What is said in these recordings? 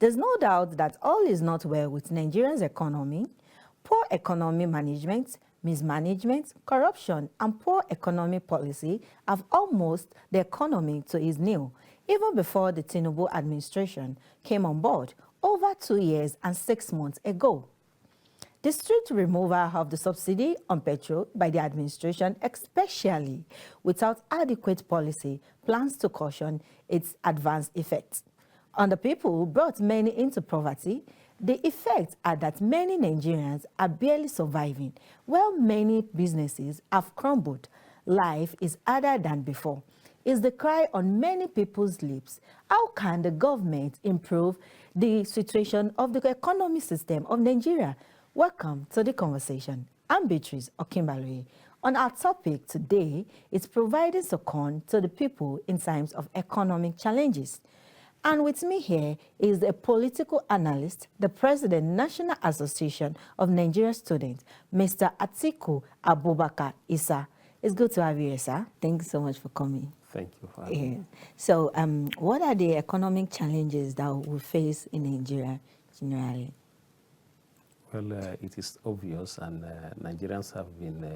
There's no doubt that all is not well with Nigeria's economy. Poor economy management, mismanagement, corruption, and poor economic policy have almost the economy to its knee, even before the Tinubu administration came on board over 2 years and 6 months ago. The strict removal of the subsidy on petrol by the administration, especially without adequate policy plans to caution its adverse effects on the people who brought many into poverty. The effects are that many Nigerians are barely surviving, while many businesses have crumbled. Life is harder than before, is the cry on many people's lips. How can the government improve the situation of the economic system of Nigeria? Welcome to the conversation. I'm Beatrice Okimbaloye. On our topic today is providing succour to the people in times of economic challenges. And with me here is the political analyst, the President, National Association of Nigerian Students, Mr. Atiku Abubaka, Issah. It's good to have you here, sir. Thank you so much for coming. Thank you for having me. So, what are the economic challenges that we face in Nigeria generally? Well, it is obvious, and Nigerians have been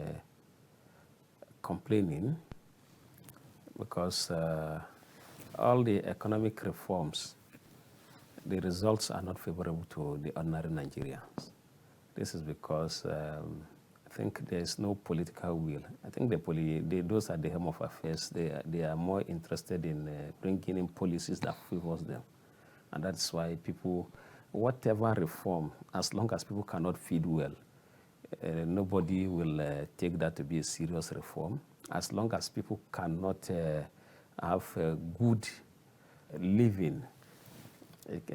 complaining because all the economic reforms, the results are not favorable to the ordinary Nigerians. This is because I think there is no political will. I think those at the helm of affairs, they are more interested in bringing in policies that favors them. And that's why people, whatever reform, as long as people cannot feed well, nobody will take that to be a serious reform. As long as people cannot have a good living, it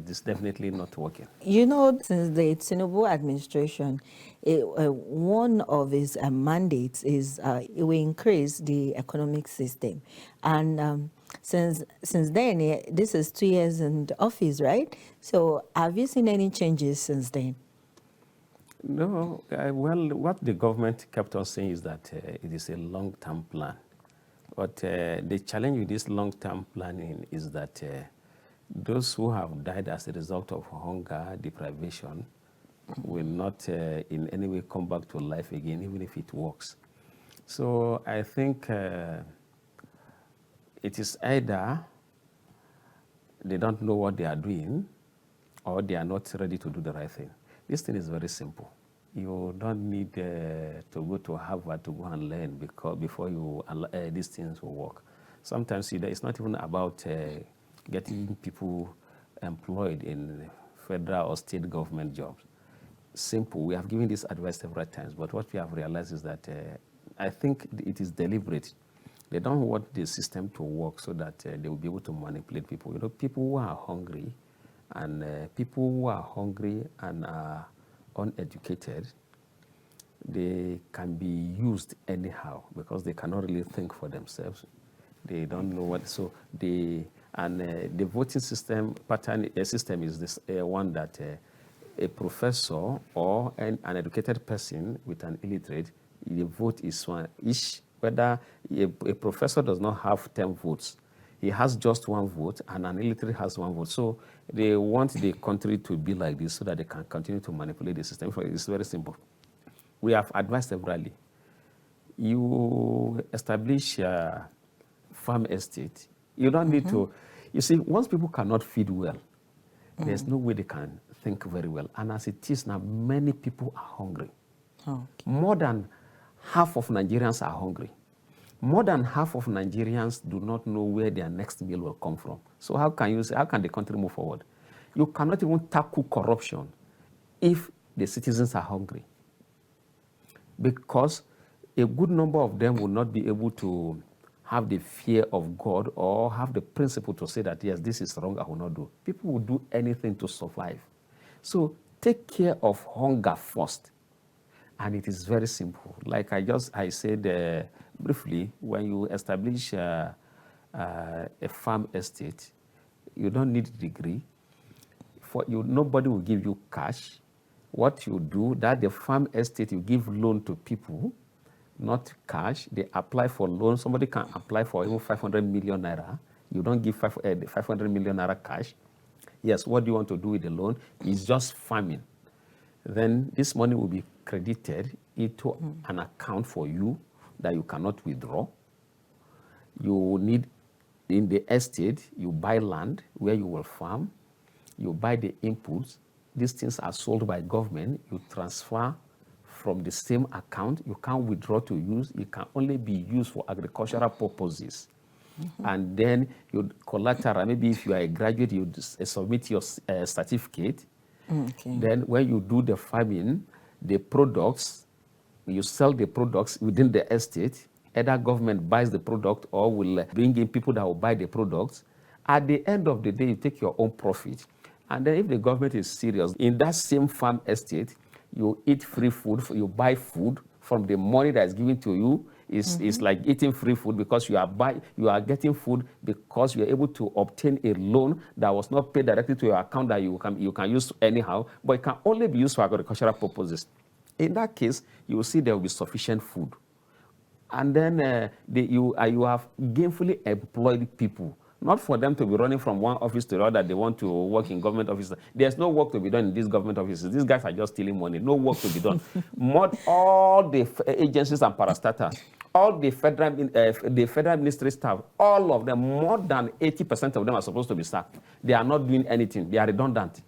is definitely not working. You know, since the Tinubu administration, one of his mandates is it will increase the economic system. And since then, this is 2 years in the office, right? So have you seen any changes since then? No. Well, what the government kept on saying is that it is a long-term plan. But the challenge with this long-term planning is that those who have died as a result of hunger, deprivation, will not in any way come back to life again, even if it works. So I think it is either they don't know what they are doing, or they are not ready to do the right thing. This thing is very simple. You don't need to go to Harvard to go and learn before these things will work. Sometimes it's not even about getting people employed in federal or state government jobs. Simple. We have given this advice several times, but what we have realized is that I think it is deliberate. They don't want the system to work so that they will be able to manipulate people. You know, people who are hungry and are uneducated, they can be used anyhow because they cannot really think for themselves. They don't know what. So the voting system system is this one that a professor or an educated person with an illiterate, the vote is one each. Whether a professor does not have 10 votes, he has just 1 vote, and an illiterate has 1 vote. So they want the country to be like this so that they can continue to manipulate the system. It's very simple. We have advised severally. You establish a farm estate. You don't need to. You see, once people cannot feed well, there's no way they can think very well. And as it is now, many people are hungry. Okay. More than half of Nigerians are hungry. More than half of Nigerians do not know where their next meal will come from. So how can the country move forward? You cannot even tackle corruption if the citizens are hungry, because a good number of them will not be able to have the fear of God or have the principle to say that, yes, this is wrong, I will not do. People will do anything to survive. So take care of hunger first. And it is very simple. Like I said briefly, when you establish a farm estate, you don't need a degree. Nobody will give you cash. What you do, that the farm estate, you give loan to people, not cash. They apply for loan. Somebody can apply for even 500 million naira. You don't give 500 million naira cash. Yes, what do you want to do with the loan? It's just farming. Then this money will be credited into an account for you that you cannot withdraw. You need, in the estate, you buy land where you will farm. You buy the inputs. These things are sold by government. You transfer from the same account. You can't withdraw to use. It can only be used for agricultural purposes. And then you collateral. Maybe if you are a graduate, you submit your certificate. Okay. Then when you do the farming, the products, you sell the products within the estate. Either government buys the product or will bring in people that will buy the products. At the end of the day, you take your own profit. And then if the government is serious, in that same farm estate, you eat free food, you buy food from the money that is given to you. It's like eating free food because you are getting food because you are able to obtain a loan that was not paid directly to your account that you can use anyhow, but it can only be used for agricultural purposes. In that case, you will see there will be sufficient food. And then you have gainfully employed people. Not for them to be running from one office to the other. They want to work in government offices. There's no work to be done in these government offices. These guys are just stealing money. No work to be done. All the agencies and parastatals, all the federal ministry staff, all of them, more than 80% of them are supposed to be sacked. They are not doing anything. They are redundant.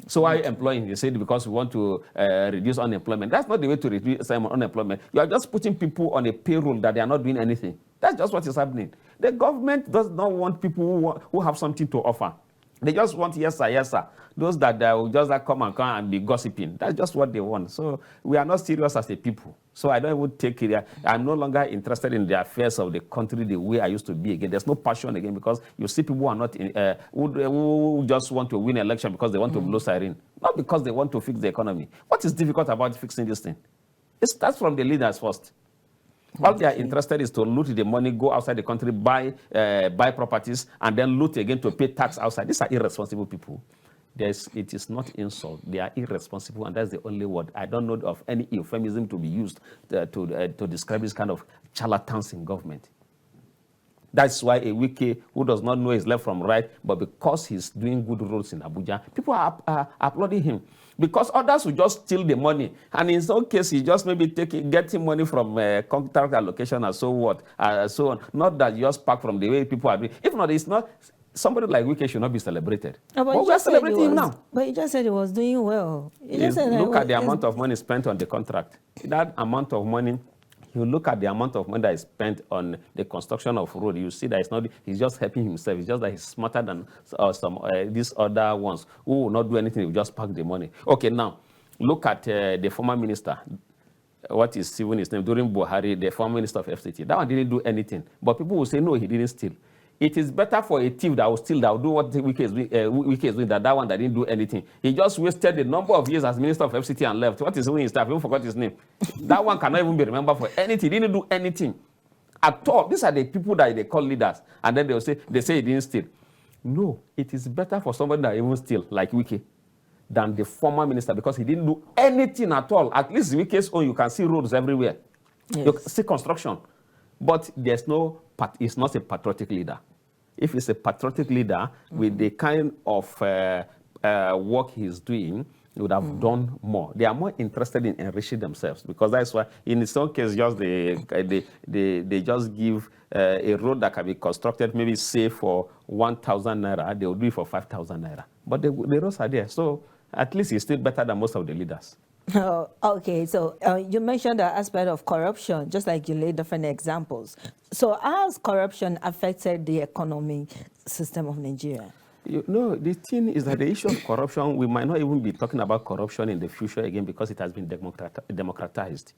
So why are you employing? You said because we want to reduce unemployment. That's not the way to reduce unemployment. You are just putting people on a payroll that they are not doing anything. That's just what is happening. The government does not want people who have something to offer. They just want yes sir, yes sir. Those that will just come and be gossiping. That's just what they want. So we are not serious as a people. So I don't even take it. I'm no longer interested in the affairs of the country the way I used to be again. There's no passion again because you see people who are not who just want to win election because they want to blow siren, not because they want to fix the economy. What is difficult about fixing this thing? It starts from the leaders first. All they are interested is to loot the money, go outside the country, buy properties, and then loot again to pay tax outside. These are irresponsible people. It is not insult. They are irresponsible, and that's the only word. I don't know of any euphemism to be used to describe this kind of charlatans in government. That's why a Wike who does not know his left from right, but because he's doing good roles in Abuja, people are applauding him. Because others will just steal the money. And in some cases, he just maybe getting money from contract allocation and so on. Not that you just pack from the way people are doing. If not, it's not. Somebody like Wike should not be celebrated. No, but we are celebrating him now. But you just said he was doing well. Look at the amount of money spent on the contract. That amount of money, you look at the amount of money that is spent on the construction of road, you see that it's not, he's just helping himself. It's just that he's smarter than these other ones who will not do anything, he will just pack the money. Okay, now, look at the former minister. What is even his name? During Buhari, the former minister of FCT. That one didn't do anything. But people will say, no, he didn't steal. It is better for a thief that will steal, that will do what Wike is doing, than that one that didn't do anything. He just wasted a number of years as minister of FCT and left. What is doing his staff? I even forgot his name. That one cannot even be remembered for anything. He didn't do anything at all. These are the people that they call leaders. And then they say he didn't steal. No, it is better for somebody that even steal, like Wike, than the former minister, because he didn't do anything at all. At least Wike's own, you can see roads everywhere. Yes. You can see construction. But there's no, it's not a patriotic leader. If it's a patriotic leader with the kind of work he's doing, he would have done more. They are more interested in enriching themselves, because that's why in some cases just they just give a road that can be constructed, maybe say for 1,000 naira, they will do it for 5,000 naira. But the roads are there, so at least he's still better than most of the leaders. Oh, okay, so you mentioned the aspect of corruption, just like you laid different examples. So how has corruption affected the economic system of Nigeria? The thing is that the issue of corruption, we might not even be talking about corruption in the future again, because it has been democratized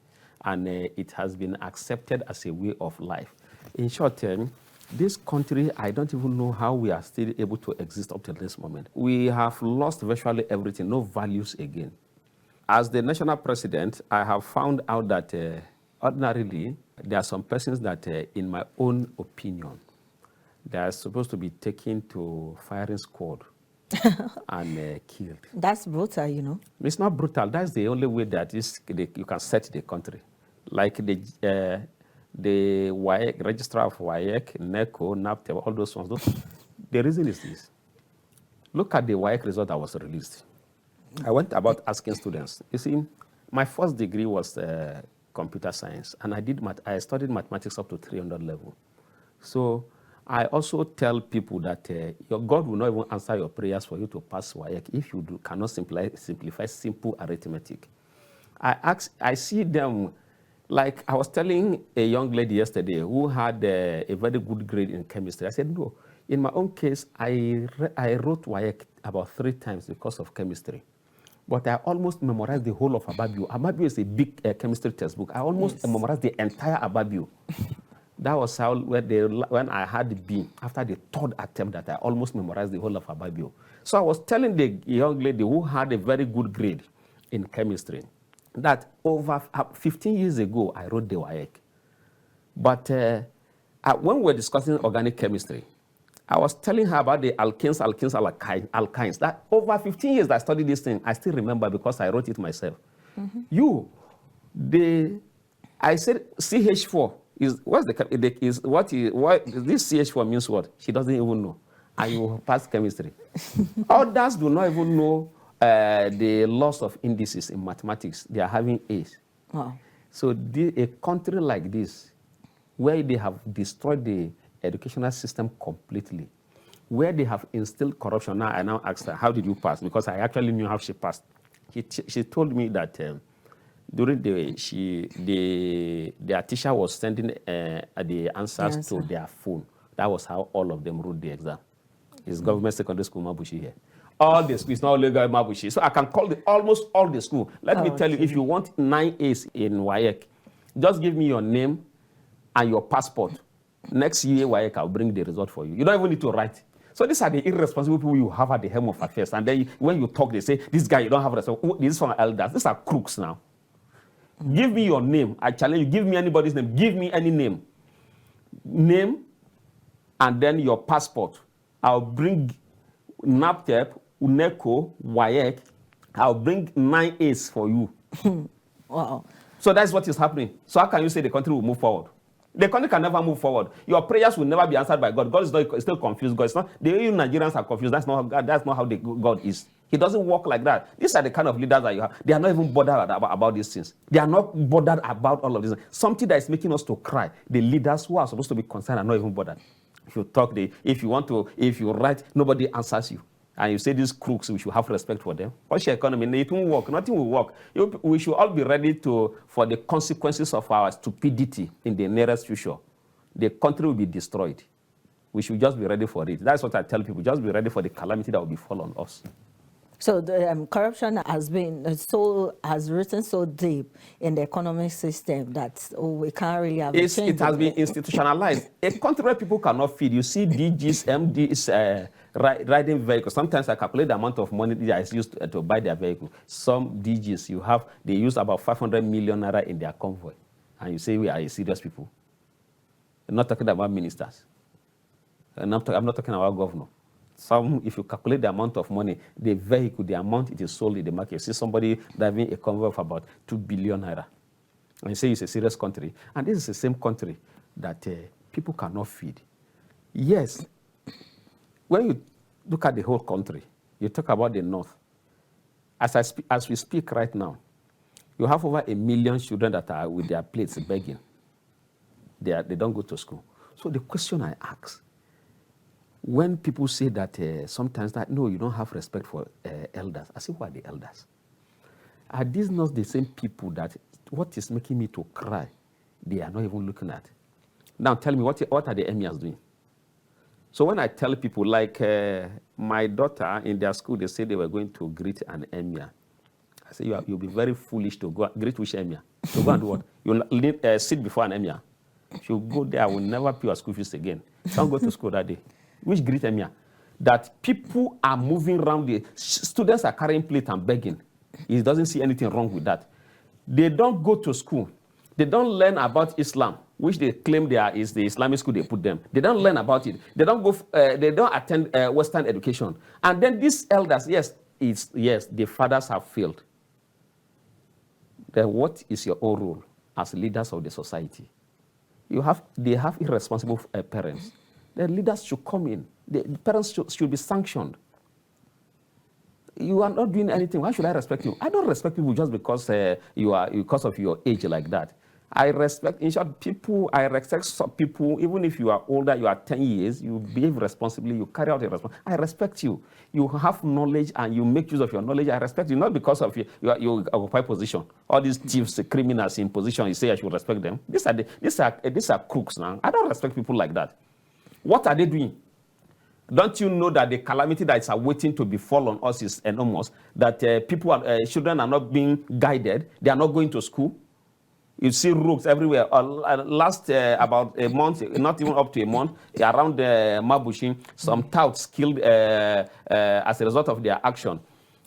and it has been accepted as a way of life. In short term, this country, I don't even know how we are still able to exist up to this moment. We have lost virtually everything, no values again. As the national president, I have found out that ordinarily, there are some persons that, in my own opinion, they are supposed to be taken to firing squad and killed. That's brutal, you know. It's not brutal. That's the only way that you can set the country. Like the WAEC, registrar of WAEC, NECO, NAPTE, all those ones. The reason is this. Look at the WAEC result that was released. I went about asking students. You see, my first degree was computer science, and I studied mathematics up to 300 level. So I also tell people that your God will not even answer your prayers for you to pass WAEC if you cannot simplify simple arithmetic. I see them, like I was telling a young lady yesterday who had a very good grade in chemistry. I said, no, in my own case, I wrote WAEC about 3 times because of chemistry. But I almost memorized the whole of Ababio. Ababio is a big chemistry textbook. I almost memorized the entire Ababio. That was how, when I had the B, after the 3rd attempt, that I almost memorized the whole of Ababio. So I was telling the young lady who had a very good grade in chemistry that over 15 years ago, I wrote the WAEC. But when we were discussing organic chemistry, I was telling her about the alkanes, alkynes. That over 15 years that I studied this thing, I still remember because I wrote it myself. I said CH4 is what this CH4 means what? She doesn't even know. And you pass chemistry. Others do not even know the loss of indices in mathematics. They are having A's. Wow. So a country like this, where they have destroyed the educational system completely, where they have instilled corruption. Now I now asked her, how did you pass? Because I actually knew how she passed. She told me that during their teacher was sending the answers to their phone. That was how all of them wrote the exam. It's government secondary school Mabushi here. All the schools, not legal Mabushi. So I can call almost all the school. Let me tell you, if you want 9 A's in WAEC, just give me your name and your passport. Next year, WAEC, I'll bring the result for you. You don't even need to write. So these are the irresponsible people you have at the helm of affairs. And then when you talk, they say, this guy, you don't have respect. Oh, this is from elders. These are crooks now. Give me your name. I challenge you. Give me anybody's name. Give me any name. Name, and then your passport. I'll bring NAPTEP, UNECO, WAEC. I'll bring 9 A's for you. Wow. So that's what is happening. So how can you say the country will move forward? The country can never move forward. Your prayers will never be answered by God. God is still confused. God is not. The Nigerians are confused. That's not how God is. He doesn't work like that. These are the kind of leaders that you have. They are not even bothered about these things. They are not bothered about all of this. Something that is making us to cry. The leaders who are supposed to be concerned are not even bothered. If you talk, if you write, nobody answers you. And you say these crooks, we should have respect for them. What's your economy? It won't work. Nothing will work. We should all be ready for the consequences of our stupidity in the nearest future. The country will be destroyed. We should just be ready for it. That's what I tell people. Just be ready for the calamity that will befall on us. So the corruption has written so deep in the economic system that we can't really have a change. It has been institutionalized. A country where people cannot feed. You see DGs, MDs riding vehicles. Sometimes I calculate the amount of money that is used to buy their vehicle. Some DGs they use about 500 million naira in their convoy, and you say we are serious people. I'm not talking about ministers. I'm not talking about governor. If you calculate the amount of money, the vehicle, the amount it is sold in the market, you see somebody driving a convoy of about 2 billion naira. And you say it's a serious country. And this is the same country that people cannot feed. Yes, when you look at the whole country, you talk about the north. As we speak right now, you have over 1 million children that are with their plates begging. They don't go to school. So the question I ask, when people say that sometimes that, no, you don't have respect for elders, I say, who are the elders? Are these not the same people that what is making me to cry, they are not even looking at? Now tell me, what are the emirs doing? So when I tell people, like my daughter in their school, they say they were going to greet an emir. I say, you'll be very foolish to go greet which emir? To go and do what? You'll sit before an emir. If you go there, I will never pay your school fees again. Don't go to school that day. Which great emir? That people are moving around, the students are carrying plate and begging. He doesn't see anything wrong with that. They don't go to school. They don't learn about Islam, which they claim is the Islamic school they put them. They don't learn about it. They don't go. They don't attend Western education. And then these elders, yes, the fathers have failed. Then what is your own role as leaders of the society? They have irresponsible parents. The leaders should come in. The parents should be sanctioned. you are not doing anything. Why should I respect you? I don't respect people just because because of your age like that. I respect, in short, people, I respect some people, even if you are older, you are 10 years, you behave responsibly, you carry out a responsibility. I respect you. You have knowledge and you make use of your knowledge. I respect you, not because of your occupy position. All these thieves, criminals in position, you say I should respect them. These are crooks now. I don't respect people like that. What are they doing? Don't you know that the calamity that is awaiting to befall on us is enormous? That children are not being guided. They are not going to school. You see rogues everywhere. Last about a month, not even up to a month, around Mabushi, some touts killed as a result of their action.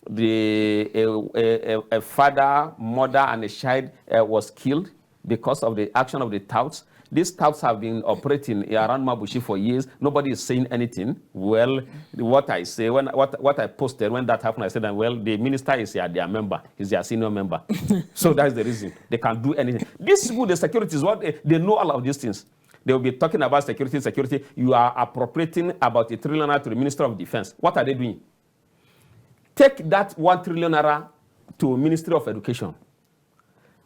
A father, mother, and a child was killed because of the action of the touts. These touts have been operating around Mabushi for years. Nobody is saying anything. Well, what I say, what I posted when that happened, I said that, well, the minister is their member. He's their senior member. So that's the reason. They can do anything. These people, the security is what they know all of these things. They will be talking about security. You are appropriating about $1 trillion to the Minister of Defense. What are they doing? Take that $1 trillion to Ministry of Education.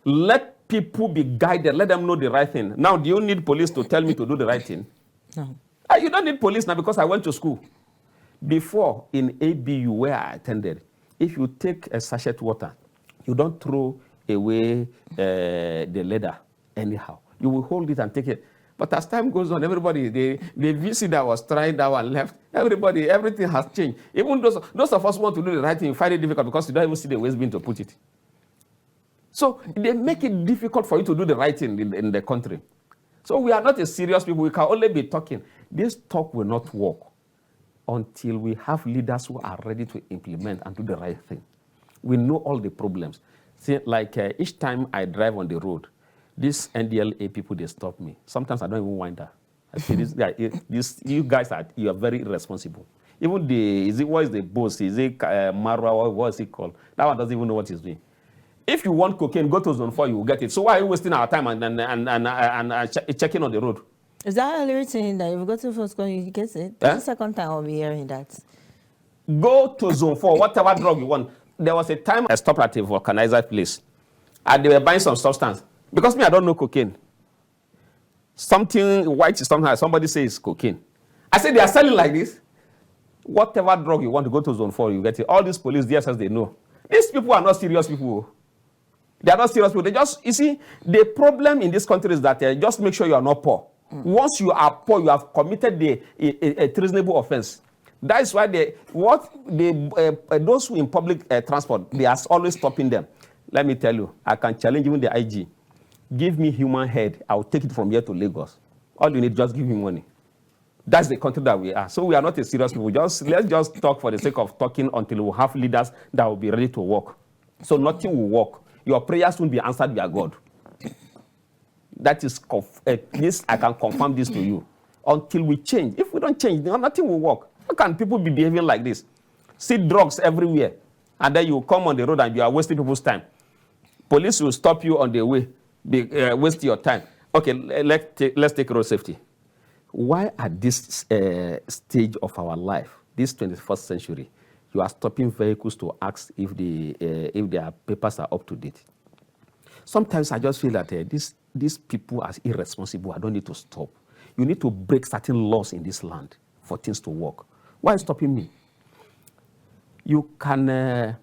Let people be guided. Let them know the right thing. Now, do you need police to tell me to do the right thing? No. You don't need police now because I went to school. Before, in ABU, where I attended, if you take a sachet water, you don't throw away the leather anyhow. You will hold it and take it. But as time goes on, everybody, the VC that was trying that one left, everything has changed. Even those of us who want to do the right thing, find it difficult because you don't even see the waste bin to put it. So they make it difficult for you to do the right thing in the country. So we are not a serious people. We can only be talking. This talk will not work until we have leaders who are ready to implement and do the right thing. We know all the problems. See, like each time I drive on the road, these NDLA people, they stop me. Sometimes I don't even wind up. I say, you guys you are very irresponsible. Even what is the boss? Is it Marwa? What is it called? That one doesn't even know what he's doing. If you want cocaine, go to Zone 4, you will get it. So why are you wasting our time and checking on the road? Is that everything that if you go to first school, you get it? That's the second time I'll be hearing that. Go to Zone 4, whatever drug you want. There was a time I stopped at a vulcanizer place, and they were buying some substance. Because me, I don't know cocaine. Something white is something somebody says cocaine. I said, they are selling like this. Whatever drug you want to go to Zone 4, you get it. All these police, DSS, they know. These people are not serious people. They are not serious people. They just, you see, the problem in this country is that just make sure you are not poor. Once you are poor, you have committed a treasonable offense. That is why those who in public transport, they are always stopping them. Let me tell you, I can challenge even the IG. Give me human head, I will take it from here to Lagos. All you need, just give me money. That's the country that we are. So we are not a serious people. Let's just talk for the sake of talking until we have leaders that will be ready to work. So nothing will work. Your prayers won't be answered by God. That is, this I can confirm this to you. Until we change. If we don't change, nothing will work. How can people be behaving like this? See drugs everywhere. And then you come on the road and you are wasting people's time. Police will stop you on the way, waste your time. Okay, let's take road safety. Why at this stage of our life, this 21st century, you are stopping vehicles to ask if their papers are up to date? Sometimes I just feel that these people are irresponsible. I don't need to stop. You need to break certain laws in this land for things to work. Why are you stopping me? You can,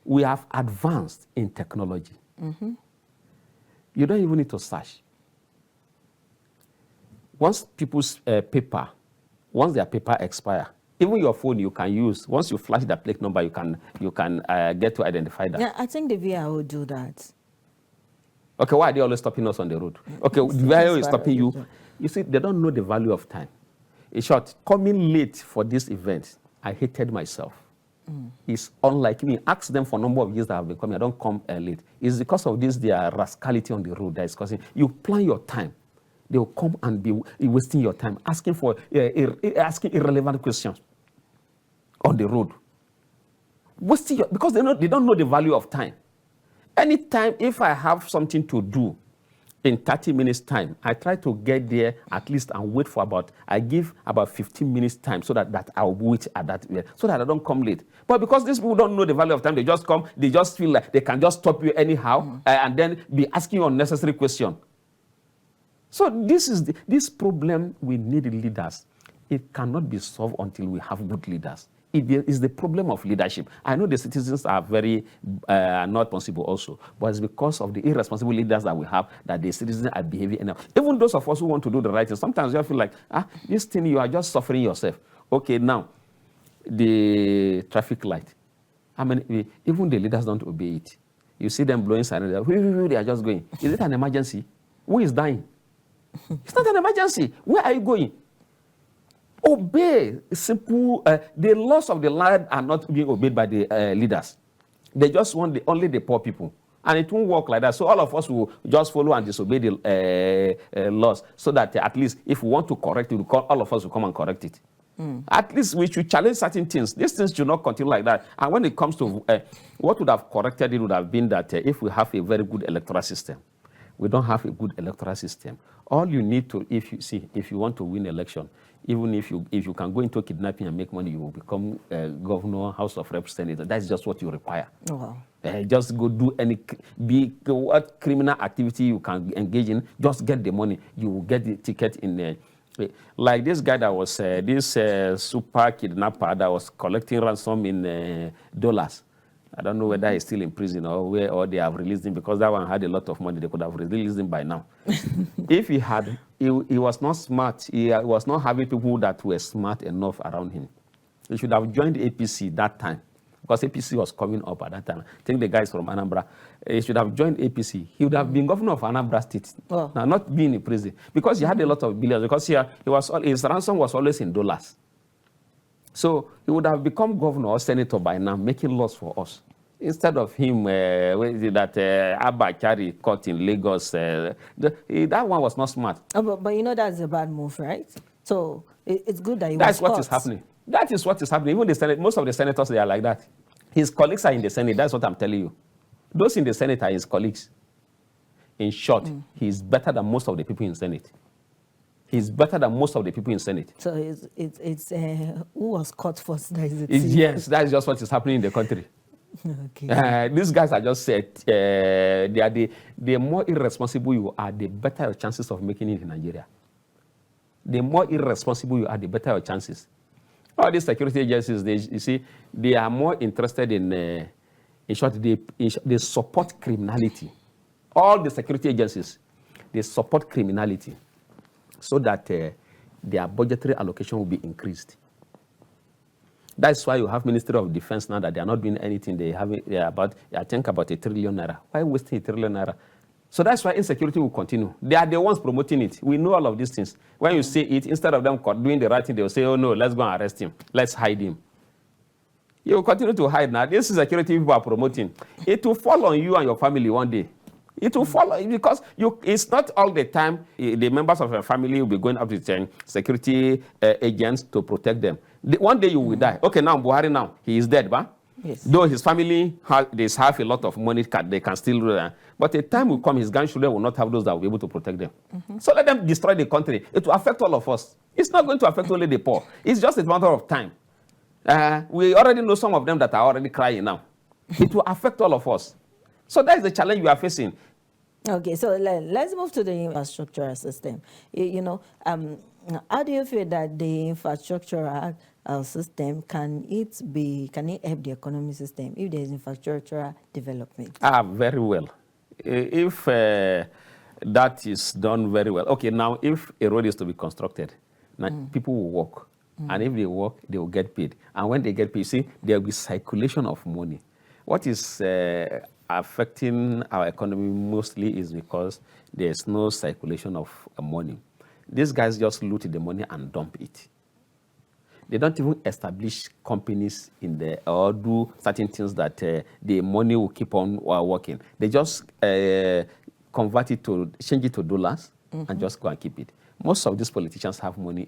we have advanced in technology. Mm-hmm. You don't even need to search. Once people's once their paper expire, even your phone you can use. Once you flash the plate number, you can get to identify that. Yeah, I think the VIA will do that. Okay, why are they always stopping us on the road? Okay, the VIA is stopping you. You see, they don't know the value of time. In short, coming late for this event, I hated myself. It's unlike me. Ask them for a number of years that I've been coming. I don't come late. It's because of this, their rascality on the road that is causing. You plan your time. They will come and be wasting your time, asking asking irrelevant questions on the road. Because they don't know the value of time. Anytime, if I have something to do, in 30 minutes time. I try to get there at least and wait for I give about 15 minutes time so that I'll wait at that, so that I don't come late. But because these people don't know the value of time, they just come, they just feel like they can just stop you anyhow and then be asking you unnecessary questions. So this problem, we need leaders. It cannot be solved until we have good leaders. It is the problem of leadership. I know the citizens are very not responsible also, but it's because of the irresponsible leaders that we have that the citizens are behaving enough. Even those of us who want to do the right thing, sometimes you feel like, this thing, you are just suffering yourself. Okay, now, the traffic light. I mean, even the leaders don't obey it. You see them blowing siren, they are just going. Is it an emergency? Who is dying? It's not an emergency. Where are you going? Obey simple. The laws of the land are not being obeyed by the leaders. They just want only the poor people. And it won't work like that. So all of us will just follow and disobey the laws so that at least if we want to correct it, all of us will come and correct it. At least we should challenge certain things. These things should not continue like that. And when it comes to what would have corrected it would have been that if we have a very good electoral system. We don't have a good electoral system. All you need to, if you want to win election, even if you can go into kidnapping and make money, you will become governor, House of Representatives. That's just what you require. Oh, wow. Just go do what criminal activity you can engage in. Just get the money. You will get the ticket in there. Like this guy that was this super kidnapper that was collecting ransom in dollars. I don't know whether he's still in prison or they have released him, because that one had a lot of money. They could have released him by now. If he was not smart. He was not having people that were smart enough around him. He should have joined APC that time, because APC was coming up at that time. I think the guy is from Anambra. He should have joined APC. He would have been governor of Anambra State. Oh. Now, not being in prison, because he had a lot of billions. Because his ransom was always in dollars. So he would have become governor or senator by now, making laws for us. Instead of him, Abba Kyari caught in Lagos, that one was not smart. Oh, but you know that's a bad move, right? So it's good that he was That's what caught. is happening. That is what is happening. Even the Senate, most of the senators, they are like that. His colleagues are in the Senate. That's what I'm telling you. Those in the Senate are his colleagues. In short, he's better than most of the people in the Senate. He's better than most of the people in the Senate. So it's who was caught first? That is yes, that's just what is happening in the country. Okay. These guys are just said, the more irresponsible you are, the better your chances of making it in Nigeria. The more irresponsible you are, the better your chances. All these security agencies, they are more interested in short, they support criminality. All the security agencies, they support criminality, so that their budgetary allocation will be increased. That's why you have Ministry of Defense now that they are not doing anything. They have about 1 trillion naira. Why wasting 1 trillion naira? So that's why insecurity will continue. They are the ones promoting it. We know all of these things. When you say it, instead of them doing the right thing, they will say, oh no, let's go and arrest him. Let's hide him. You will continue to hide now. This is security people are promoting. It will fall on you and your family one day. It will follow, because it's not all the time the members of your family will be going up to security agents to protect them. One day you will die. Okay, now Buhari now, he is dead, but yes. Though his family have a lot of money, they can still do that. But a time will come, his grandchildren will not have those that will be able to protect them. So let them destroy the country. It will affect all of us. It's not going to affect only the poor. It's just a matter of time. We already know some of them that are already crying now. It will affect all of us. So that is the challenge we are facing. Okay, so let's move to the infrastructural system. How do you feel that the infrastructural system can it help the economic system if there is infrastructural development? Very well. If that is done very well. Okay, now if a road is to be constructed, now people will walk. And if they walk, they will get paid. And when they get paid, see, there will be circulation of money. What is affecting our economy mostly is because there's no circulation of money. These guys just loot the money and dump it. They don't even establish companies in there or do certain things that the money will keep on working. They just convert it change it to dollars and just go and keep it. Most of these politicians have money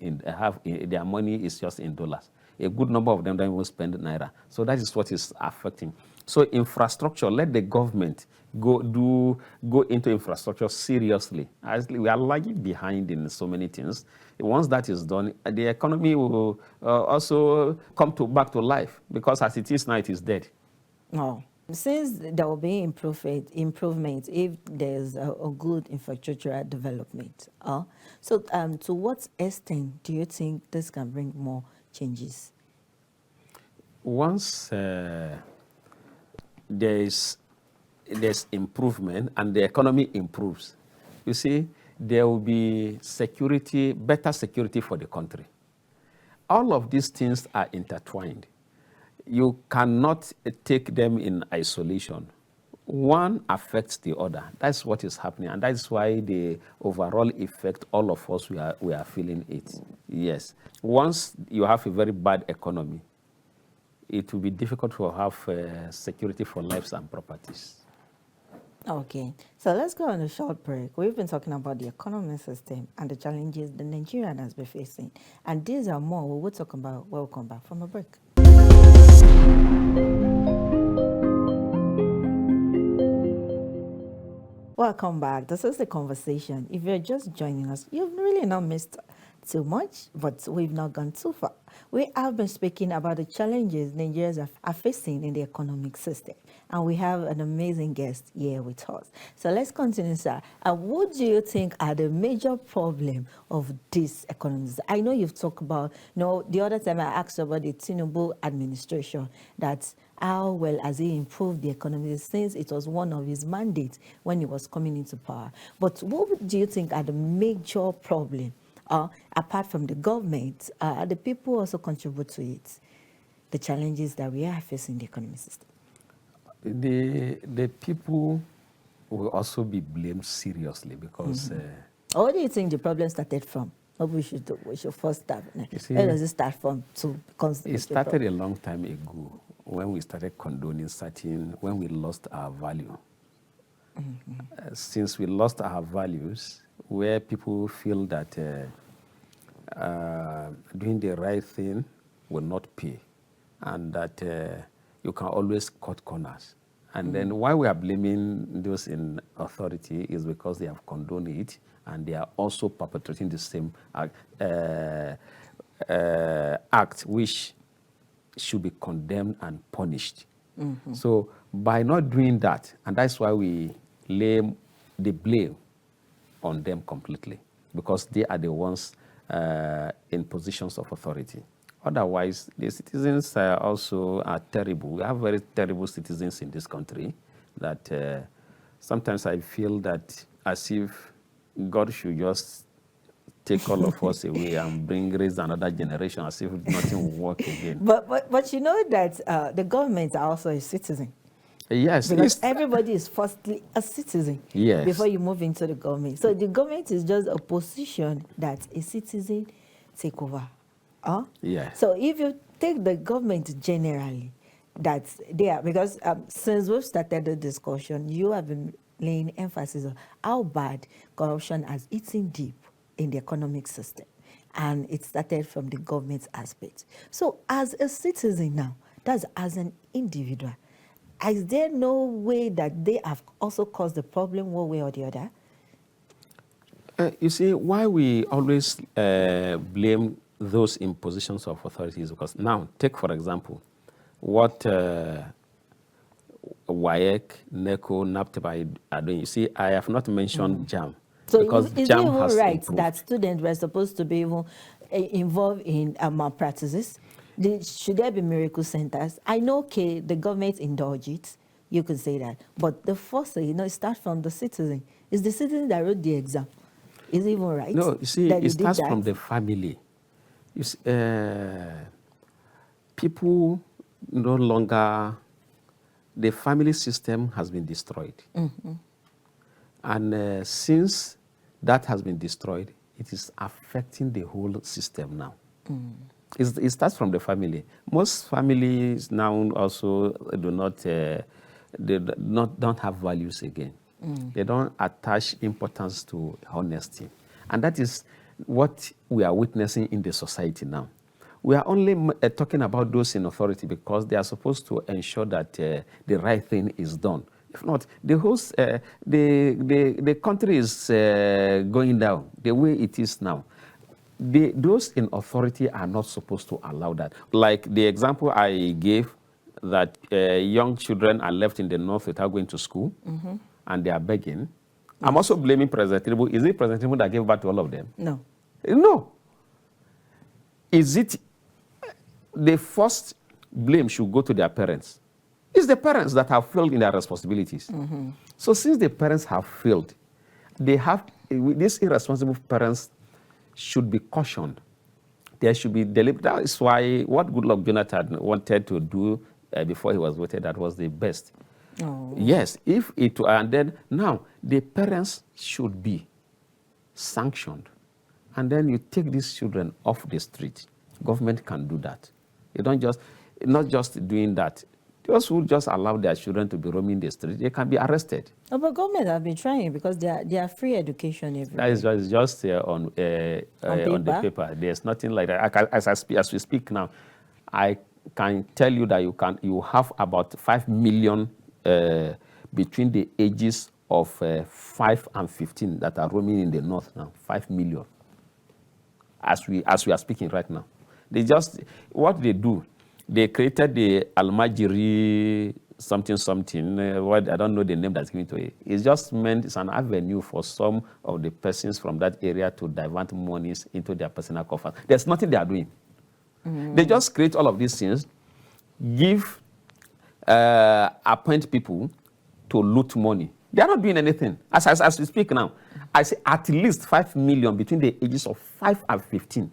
their money is just in dollars. A good number of them don't even spend naira. So that is what is affecting. So infrastructure, let the government go into infrastructure seriously. As we are lagging behind in so many things. Once that is done, the economy will also come back to life, because as it is now, it is dead. No. Since there will be improvement if there's a good infrastructural development. So to what extent do you think this can bring more changes? Once there's improvement and the economy improves, you see, there will be security, better security for the country. All of these things are intertwined. You cannot take them in isolation. One affects the other. That's what is happening, and that's why the overall effect, all of us, we are feeling it. Yes. Once you have a very bad economy, it will be difficult to have security for lives and properties. Okay, so let's go on a short break. We've been talking about the economic system and the challenges the Nigerian has been facing. And these are more we will talk about when we come back from a break. Welcome back. This is The Conversation. If you're just joining us, you've really not missed too much, but we've not gone too far. We have been speaking about the challenges Nigerians are facing in the economic system, and we have an amazing guest here with us. So let's continue, sir. What do you think are the major problem of this economy? I know you've talked about, the other time I asked about the Tinubu administration, that how well has he improved the economy since it was one of his mandates when he was coming into power. But what do you think are the major problems? Apart from the government, the people also contribute to it, the challenges that we are facing in the economic system? The people will also be blamed seriously, because... What do you think the problem started from? What we should first start. Where does it start from? It started a long time ago, when we started condoning when we lost our value. Since we lost our values, where people feel that doing the right thing will not pay, and that you can always cut corners. And then why we are blaming those in authority is because they have condoned it, and they are also perpetrating the same act, which should be condemned and punished. So by not doing that, and that's why we lay the blame on them completely, because they are the ones in positions of authority. Otherwise, the citizens also are terrible. We have very terrible citizens in this country that sometimes I feel that as if God should just take all of us away and raise another generation, as if nothing will work again. But you know that the government are also a citizen. Yes. Because everybody is firstly a citizen, yes, before you move into the government. So the government is just a position that a citizen take over. Yes. So if you take the government generally, that's there, because since we've started the discussion, you have been laying emphasis on how bad corruption has eaten deep in the economic system. And it started from the government aspect. So as a citizen now, that's as an individual, is there no way that they have also caused the problem one way or the other? You see, why we always blame those in positions of authority is because now, take for example, what WAEC, NECO, NAPTEP are doing. You see, I have not mentioned JAM. So because is JAM it even has right improved. that students were supposed to be even involved in malpractices? Should there be miracle centers? I know, okay, the government indulge it, you could say that. But the first, it starts from the citizen. It's the citizen that wrote the exam. Is it even right? No, you see, it starts from the family. You see, people no longer, the family system has been destroyed. And since that has been destroyed, it is affecting the whole system now. It starts from the family. Most families now also don't have values again. They don't attach importance to honesty. And that is what we are witnessing in the society now. We are only talking about those in authority because they are supposed to ensure that the right thing is done. If not, the whole the country is going down the way it is now. Those in authority are not supposed to allow that. Like the example I gave, that young children are left in the north without going to school, and they are begging. Yes. I'm also blaming President Tinubu. Is it President Tinubu that gave birth to all of them? No. No. Is it the first blame should go to their parents? It's the parents that have failed in their responsibilities. So since the parents have failed, they have, these irresponsible parents should be cautioned. There should be deliberate. That is why what Goodluck Jonathan wanted to do before he was voted, that was the best. Oh. Yes, if it, and then now the parents should be sanctioned. And then you take these children off the street. Government can do that. You don't just, not just doing that. Those who just allow their children to be roaming the street, they can be arrested. Oh, but government have been trying because they are free education everywhere. That is just on the paper. There's nothing like that. As we speak now, I can tell you that you have about 5 million between the ages of 5 and 15 that are roaming in the north now. 5 million. As we are speaking right now. They just, what they do, they created the Almajiri something, what I don't know the name that's given to it. It's just meant, it's an avenue for some of the persons from that area to divert monies into their personal coffers. There's nothing they are doing. They just create all of these things, appoint people to loot money. They are not doing anything. As we speak now, I say at least 5 million between the ages of 5 and 15.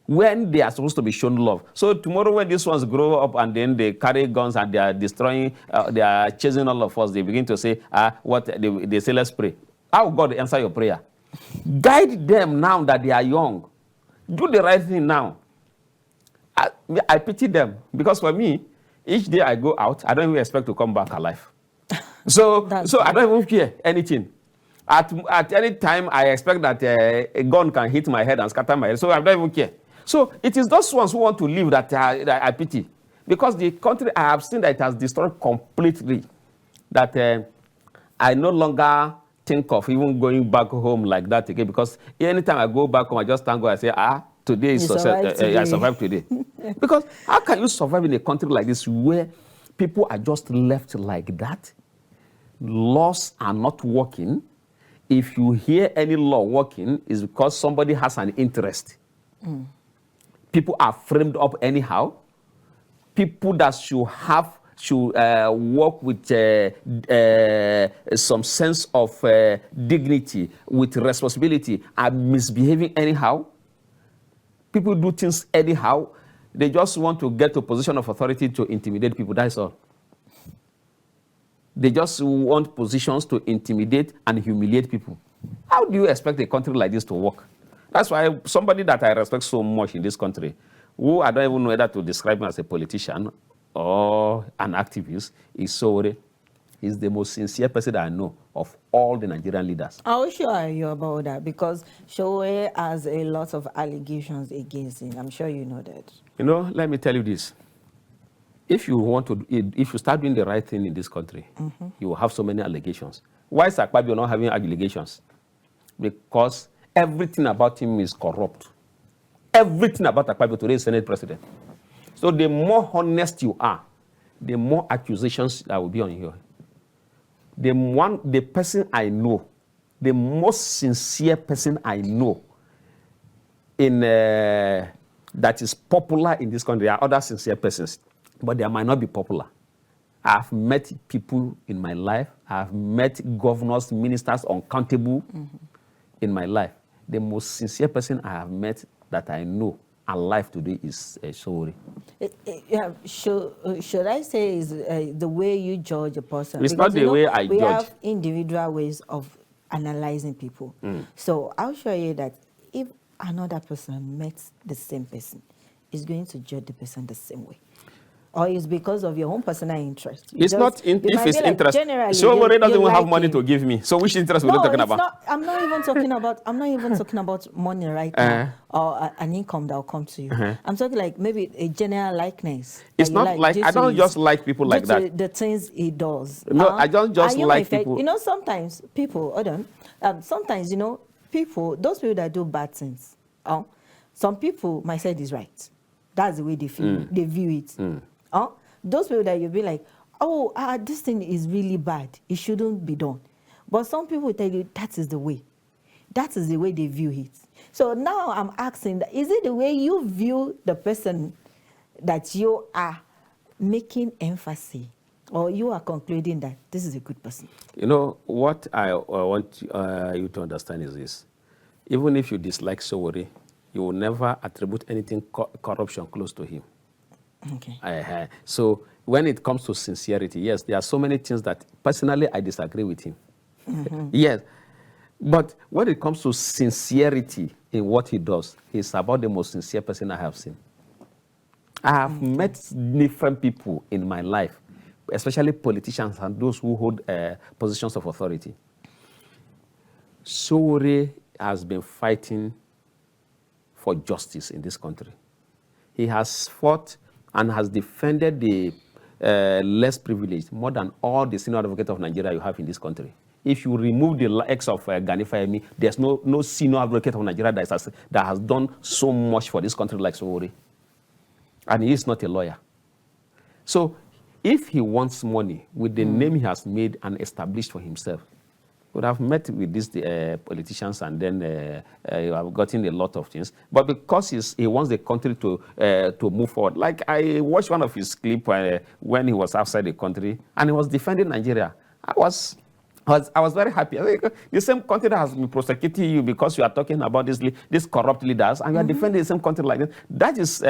When they are supposed to be shown love. So tomorrow when these ones grow up and then they carry guns and they are destroying, they are chasing all of us, they begin to say, they say, let's pray. How God answer your prayer? Guide them now that they are young. Do the right thing now. I pity them because for me, each day I go out, I don't even expect to come back alive. So I don't even fear anything. At any time, I expect that a gun can hit my head and scatter my head, so I don't even care. So it is those ones who want to live that I pity. Because the country, I have seen that it has destroyed completely. That I no longer think of even going back home like that again. Because anytime I go back home, I just thank God, I say, today is success. I survived today. Because how can you survive in a country like this where people are just left like that? Laws are not working. If you hear any law working, it's because somebody has an interest. People are framed up anyhow. People that should work with some sense of dignity, with responsibility, are misbehaving anyhow. People do things anyhow. They just want to get to a position of authority to intimidate people. That's all. They just want positions to intimidate and humiliate people. How do you expect a country like this to work? That's why somebody that I respect so much in this country, who I don't even know whether to describe him as a politician or an activist, is Succour. He's the most sincere person that I know of all the Nigerian leaders. How sure are you about that? Because Succour has a lot of allegations against him. I'm sure you know that. You know, let me tell you this. If you start doing the right thing in this country, you will have so many allegations. Why is Akpabio not having allegations? Because everything about him is corrupt. Everything about Akpabio today is Senate president. So the more honest you are, the more accusations that will be on you. The person I know, the most sincere person I know that is popular in this country, there are other sincere persons, but they might not be popular. I've met people in my life. I've met governors, ministers, uncountable in my life. The most sincere person I have met that I know alive today is Succour. Should I say is the way you judge a person? It's not the way I judge. We have individual ways of analyzing people. So I'll show you that if another person met the same person, is going to judge the person the same way. Or it's because of your own personal interest? It's not It if might it's be like interest. generally So you doesn't even have like money him. to give me. So which interest we're No, talking it's about? not. I'm not even talking about. I'm not even talking about money right now or an income that will come to you. I'm talking like maybe a general likeness that It's you not like like due I to don't just like people due like to that. the things he does. No, I don't just and you like might find, people. you know, sometimes people. Hold on. Sometimes you know people. Those people that do bad things. Some people might say this right. That's the way they feel. They view it. Those people that you'll be like, oh, this thing is really bad. It shouldn't be done. But some people tell you that is the way. That is the way they view it. So now I'm asking, is it the way you view the person that you are making emphasis, or you are concluding that this is a good person? You know, what I want you to understand is this. Even if you dislike Sowore, you will never attribute anything corruption close to him. Okay. So when it comes to sincerity, yes, there are so many things that personally I disagree with him. Yes. But when it comes to sincerity in what he does, he's about the most sincere person I have seen. I have met different people in my life, especially politicians and those who hold positions of authority. Sowore has been fighting for justice in this country. He has fought and has defended the less privileged more than all the senior advocates of Nigeria you have in this country. If you remove the likes of Gani Fayemi, there's no senior advocate of Nigeria that has done so much for this country like Sowore. And he is not a lawyer. So if he wants money with the name he has made and established for himself, would have met with these politicians and then have gotten a lot of things. But because he wants the country to move forward, like I watched one of his clips when he was outside the country and he was defending Nigeria. I was very happy. I think the same country that has been prosecuting you because you are talking about these corrupt leaders and you are defending the same country like this. That is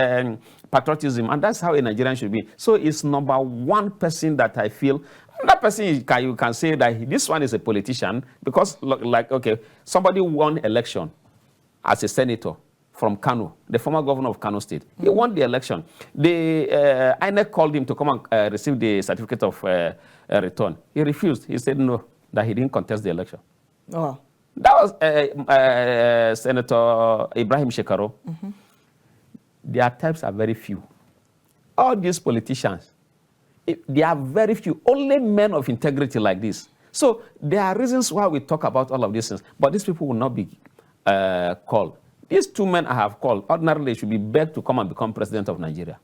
patriotism, and that's how a Nigerian should be. So it's number one person that I feel. That person, you can say that this one is a politician because, like, okay, somebody won election as a senator from Kano, the former governor of Kano State. He won the election. The INEC called him to come and receive the certificate of return. He refused. He said no, that he didn't contest the election. Oh. That was Senator Ibrahim Shekaro. Their types are very few. All these politicians, there are very few, only men of integrity like this. So there are reasons why we talk about all of these things, but these people will not be called. These two men I have called, ordinarily should be begged to come and become president of Nigeria.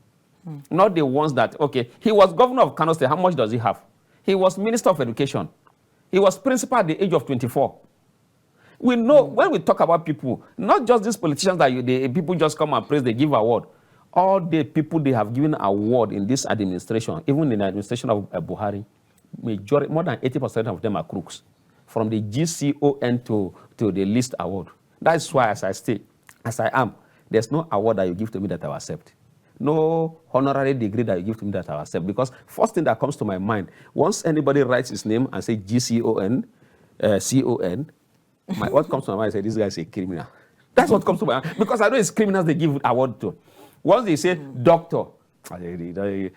Not the ones that, okay, he was governor of Kano State, how much does he have? He was minister of education. He was principal at the age of 24. We know when we talk about people, not just these politicians that people just come and praise, they give award. All the people they have given award in this administration, even in the administration of Buhari, majority, more than 80% of them are crooks, from the GCON to the list award. That's why, as I am, there's no award that you give to me that I will accept. No honorary degree that you give to me that I will accept. Because first thing that comes to my mind, once anybody writes his name and say GCON, CON, what comes to my mind is this guy is a criminal. That's what comes to my mind. Because I know it's criminals they give award to. Once they say doctor,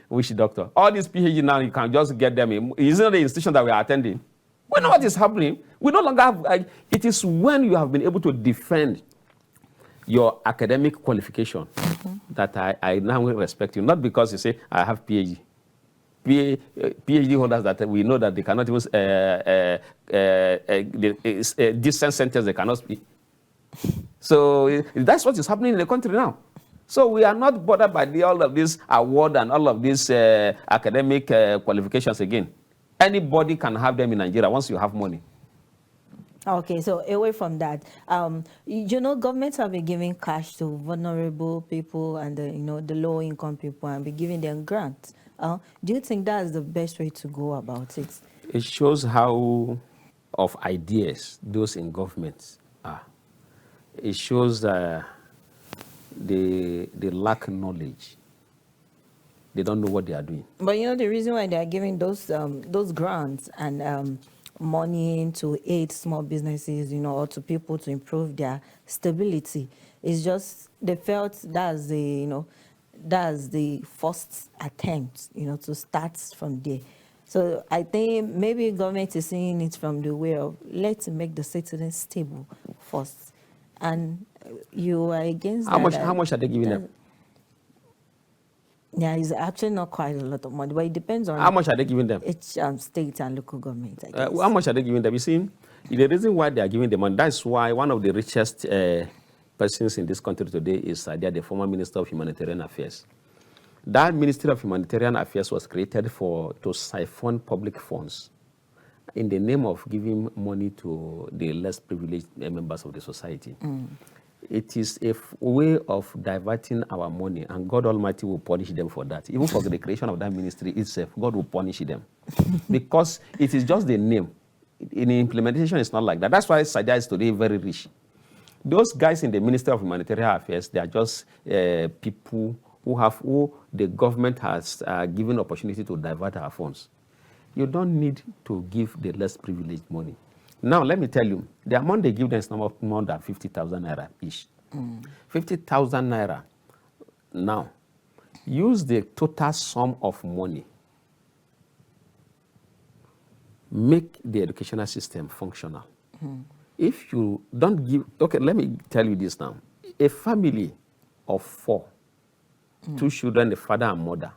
which doctor? All these PhD now, you can just get them in. It's not the institution that we are attending. We know what is happening. We no longer have, it is when you have been able to defend your academic qualification that I now respect you. Not because you say, I have PhD. PhD holders that we know that they cannot use decent sentence, they cannot speak. So that's what is happening in the country now. So we are not bothered by all of this award and all of these academic qualifications again. Anybody can have them in Nigeria once you have money. Okay, so away from that, you know, governments have been giving cash to vulnerable people and the low-income people and be giving them grants. Do you think that is the best way to go about it? It shows how of ideas those in government are. It shows they lack knowledge. They don't know what they are doing. But you know the reason why they are giving those grants and money to aid small businesses, or to people to improve their stability, is just they felt that's the that's the first attempt, to start from there. So I think maybe government is seeing it from the way of let's make the citizens stable first. And you are against How that. How much are they giving them? Yeah, it's actually not quite a lot of money, but it depends on how much are they giving them? each state and local government, I guess. How much are they giving them? You see, the reason why they are giving them money, that's why one of the richest persons in this country today is the former Minister of Humanitarian Affairs. That Ministry of Humanitarian Affairs was created to siphon public funds in the name of giving money to the less privileged members of the society. It is a way of diverting our money, and God Almighty will punish them for that. Even for the creation of that ministry itself, God will punish them. Because it is just the name. In the implementation, it's not like that. That's why Sadia is today very rich. Those guys in the Ministry of Humanitarian Affairs, they are just people who the government has given opportunity to divert our funds. You don't need to give the less privileged money. Now, let me tell you, the amount they give them is not more than 50,000 naira each. 50,000 naira. Now, use the total sum of money. Make the educational system functional. If you don't give, okay, let me tell you this now. A family of 4, 2 children, the father and mother,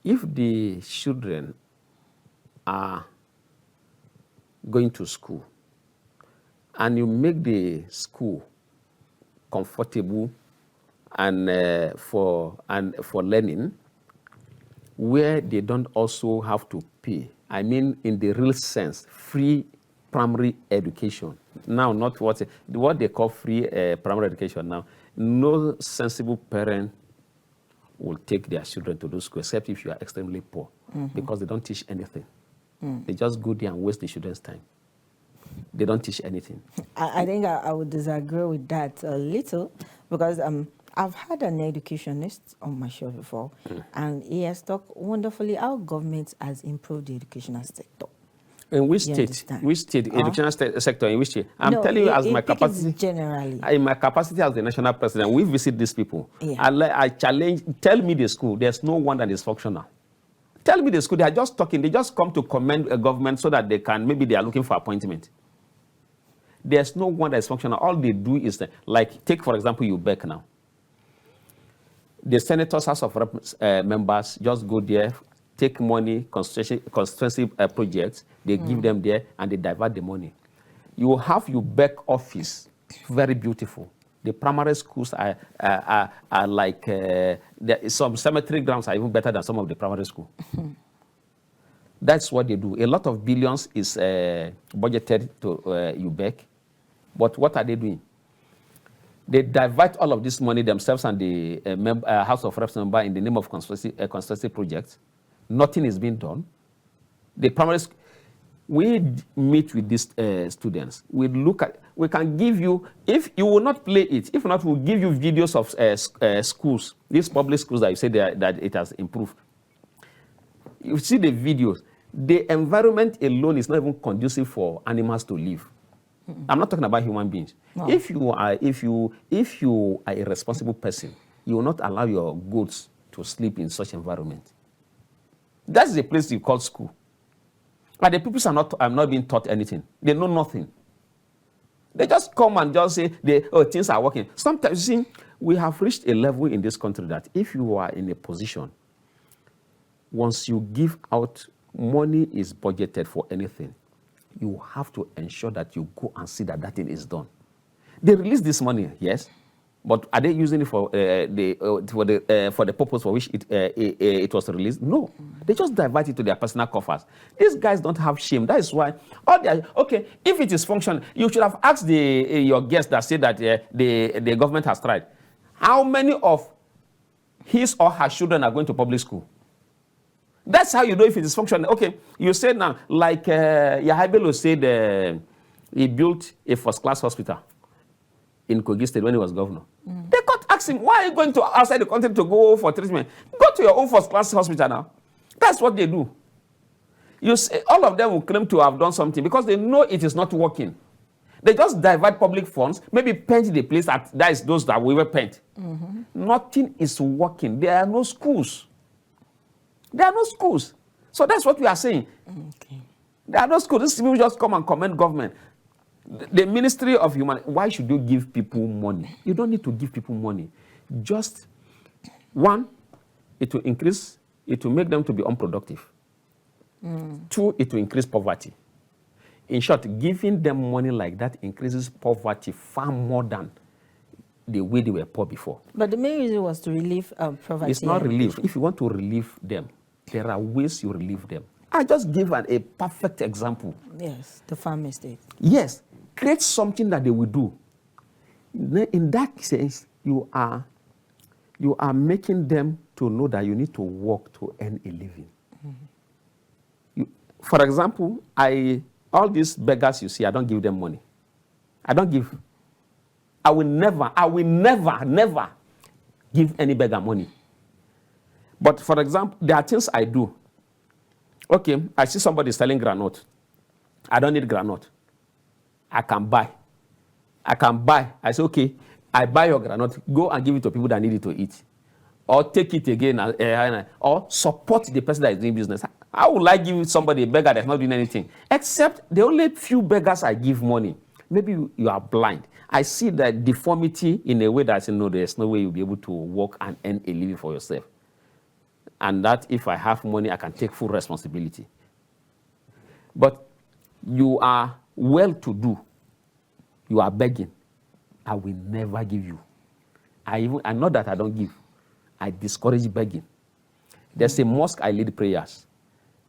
if the children are going to school and you make the school comfortable and for learning, where they don't also have to pay, I mean in the real sense, free primary education. Now, not what they call free primary education now. No sensible parent will take their children to those schools, except if you are extremely poor, because they don't teach anything. They just go there and waste the children's time. They don't teach anything. I think I would disagree with that a little, because I've had an educationist on my show before, and he has talked wonderfully how government has improved the educational sector. In which state? Which state? Educational sector? In which state? I'm telling you, as my capacity, generally. In my capacity as the national president, we visit these people. Yeah. I challenge. Tell me the school. There's no one that is functional. Tell me the school. They are just talking. They just come to commend a government so that they can. Maybe they are looking for appointment. There's no one that is functional. All they do is like take for example UBEC now. The senators, House of Reps members just go there, take money, constituency projects, they give them there, and they divert the money. You have your back office, very beautiful. The primary schools are like, some cemetery grounds are even better than some of the primary schools. That's what they do. A lot of billions is budgeted to UBEC, but what are they doing? They divert all of this money themselves and the House of Reps member in the name of constituency projects. Nothing is being done. The primary we meet with these students. We look at. We can give you, if you will not play it, if not, we'll give you videos of schools, these public schools that you say that it has improved. You see the videos. The environment alone is not even conducive for animals to live. I'm not talking about human beings. No. If you are a responsible person, you will not allow your goats to sleep in such environment. That's the place you call school. But the people are not being taught anything. They know nothing. They just come and just say, things are working. Sometimes, you see, we have reached a level in this country that if you are in a position, once you give out, money is budgeted for anything, you have to ensure that you go and see that thing is done. They release this money, yes, but are they using it for the purpose for which it was released? No, they just divert it to their personal coffers. These guys don't have shame. That is why okay. If it is functional, you should have asked your guest that said that the government has tried. How many of his or her children are going to public school? That's how you know if it is functional. Okay, you said now, like Yahya Bello said, he built a first-class hospital in Kogi State when he was governor. They got asked him, why are you going to outside the country to go for treatment? Go to your own first-class hospital now. That's what they do. You say, all of them will claim to have done something because they know it is not working. They just divert public funds, maybe paint the place, that is those that we will paint. Nothing is working. There are no schools. There are no schools. So that's what we are saying. Okay. There are no schools. These people just come and commend government. The Ministry of Human, why should you give people money? You don't need to give people money. Just, one, it will increase, it will make them to be unproductive. Two, it will increase poverty. In short, giving them money like that increases poverty far more than the way they were poor before. But the main reason was to relieve poverty. It's not relief. If you want to relieve them, there are ways you relieve them. I just gave a perfect example. Yes, the farm estate. Yes, create something that they will do. In that sense, you are making them to know that you need to work to earn a living. For example, all these beggars you see, I don't give them money. I don't give. I will never give any beggar money. But for example, there are things I do. Okay, I see somebody selling granite. I don't need granite. I can buy. I say, okay, I buy your granite. Go and give it to people that need it to eat. Or take it again, or support the person that is doing business. How will I give somebody a beggar that's not doing anything? Except the only few beggars I give money. Maybe you are blind. I see that deformity in a way that I say, no, there's no way you'll be able to work and earn a living for yourself. And that if I have money, I can take full responsibility. But you are well-to-do. You are begging. I will never give you. I know that I don't give. I discourage begging. There's a mosque I lead prayers.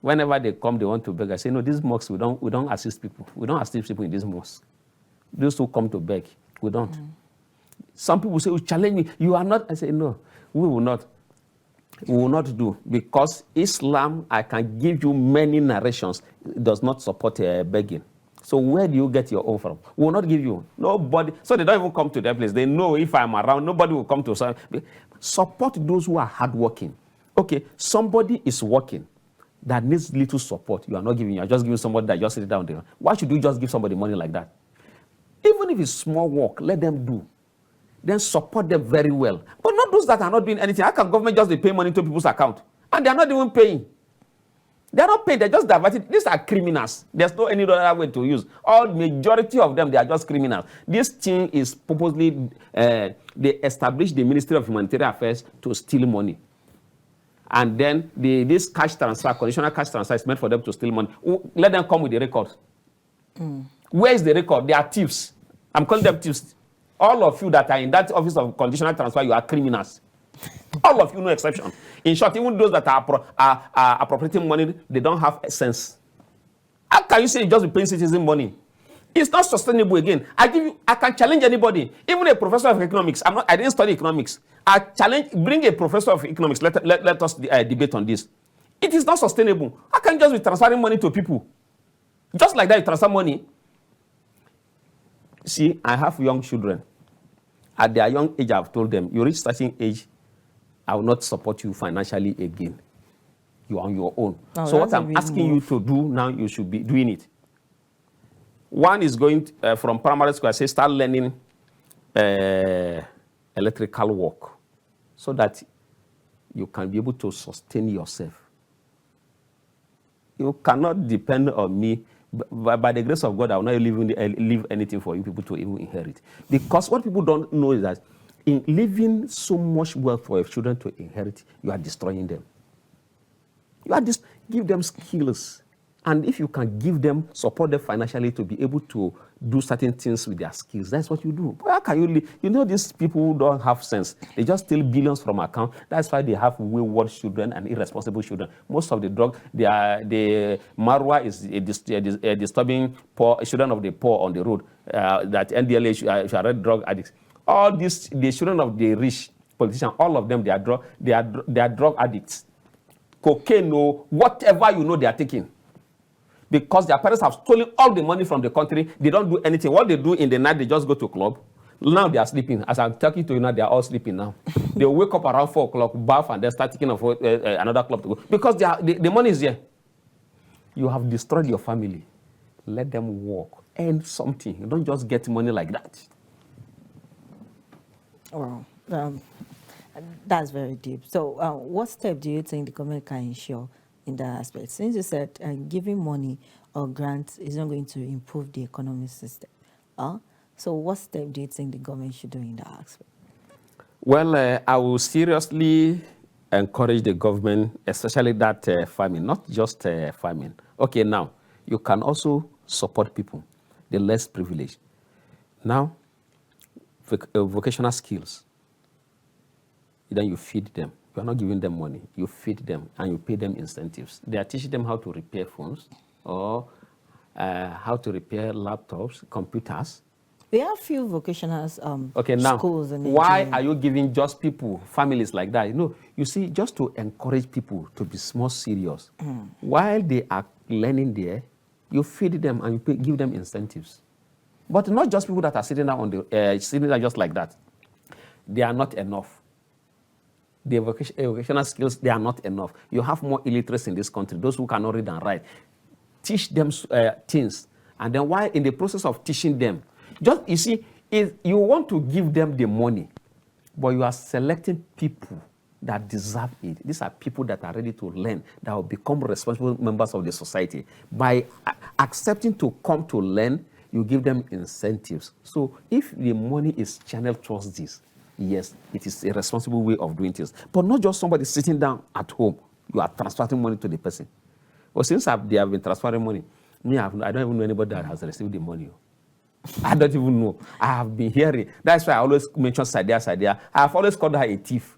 Whenever they come, they want to beg. I say, no, this mosque, we don't assist people. We don't assist people in this mosque. Those who come to beg, we don't. Some people say, oh, challenge me. You are not. I say, no, we will not. We will not do. Because Islam, I can give you many narrations, it does not support begging. So where do you get your own from? We will not give you. Nobody. So they don't even come to their place. They know if I'm around, nobody will come to us. Support those who are hardworking. Okay, somebody is working that needs little support. You are not giving. You are just giving somebody that just sit down there. Why should you just give somebody money like that? Even if it's small work, let them do. Then support them very well. But not those that are not doing anything. How can government just be paying money to people's account? And they are not even paying. They are not paying. They're just diverted. These are criminals. There's no any other way to use. All majority of them, they are just criminals. This thing is purposely, they established the Ministry of Humanitarian Affairs to steal money. And then this cash transfer, conditional cash transfer is meant for them to steal money. Let them come with the record. Where is the record? They are thieves. I'm calling them thieves. All of you that are in that office of conditional transfer, you are criminals. All of you, no exception. In short, even those that are appropriating money, they don't have sense. How can you say you just be paying citizen money? It's not sustainable again. I can challenge anybody, even a professor of economics. I didn't study economics. I challenge, bring a professor of economics. Let us debate on this. It is not sustainable. How can you just be transferring money to people? Just like that, you transfer money. See, I have young children. At their young age, I've told them, you reach certain age, I will not support you financially again. You are on your own. Oh, so what I'm asking you to do now, you should be doing it. One is going from primary school, I say start learning electrical work so that you can be able to sustain yourself. You cannot depend on me. By the grace of God, I will not leave anything for you people to even inherit. Because what people don't know is that in leaving so much wealth for your children to inherit, you are destroying them. You are give them skills. And if you can give them, support them financially to be able to do certain things with their skills, that's what you do. How can you live? You know, these people who don't have sense, they just steal billions from account. That's why they have wayward children and irresponsible children. Most of the drug, the Marwa is a disturbing poor children of the poor on the road. That NDLA should drug addicts. All these, the children of the rich politicians, all of them, they are drug addicts. Cocaine, whatever you know, they are taking. Because their parents have stolen all the money from the country. They don't do anything. What they do in the night, they just go to club. Now they are sleeping. As I'm talking to you now, they are all sleeping now. They wake up around 4 o'clock, bath, and they start thinking of another club to go. Because the money is there. You have destroyed your family. Let them work, earn something. You don't just get money like that. Well, that's very deep. So what step do you think the government can ensure in that aspect? Since you said giving money or grants is not going to improve the economic system, so what step do you think the government should do in that aspect? Well, I will seriously encourage the government, especially that farming, not just farming. Okay, now, you can also support people, the less privileged. Now, vocational skills, then you feed them. You are not giving them money. You feed them and you pay them incentives. They are teaching them how to repair phones or how to repair laptops, computers. We have few vocational Okay, now, schools in why Nigeria. are you giving just people, families like that? No, you see, just to encourage people to be more serious. While they are learning there, you feed them and you give them incentives. But not just people that are sitting down on the sitting there just like that. They are not enough. The vocational skills, they are not enough. You have more illiterates in this country, those who cannot read and write. Teach them things. And then while in the process of teaching them, just, you see, you want to give them the money, but you are selecting people that deserve it. These are people that are ready to learn, that will become responsible members of the society. By accepting to come to learn, you give them incentives. So if the money is channeled towards this, yes, it is a responsible way of doing things. But not just somebody sitting down at home. You are transferring money to the person. Well, since they have been transferring money, I don't even know anybody that has received the money. I don't even know. I have been hearing. That's why I always mention Sadia. I have always called her a thief.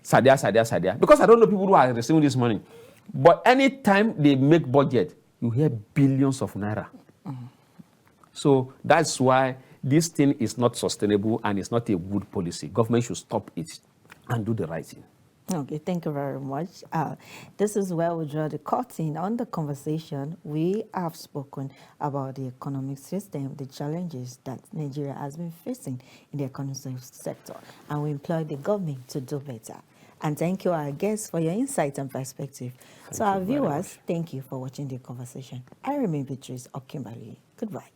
Sadia. Because I don't know people who are receiving this money. But anytime they make budget, you hear billions of naira. So that's why this thing is not sustainable and it's not a good policy. Government should stop it and do the right thing. Okay, thank you very much. This is where we draw the curtain on the conversation. We have spoken about the economic system, the challenges that Nigeria has been facing in the economic sector, and we implore the government to do better. And thank you, our guests, for your insights and perspective. To our viewers, thank you for watching the conversation. I remain Beatrice Okimberly. Goodbye.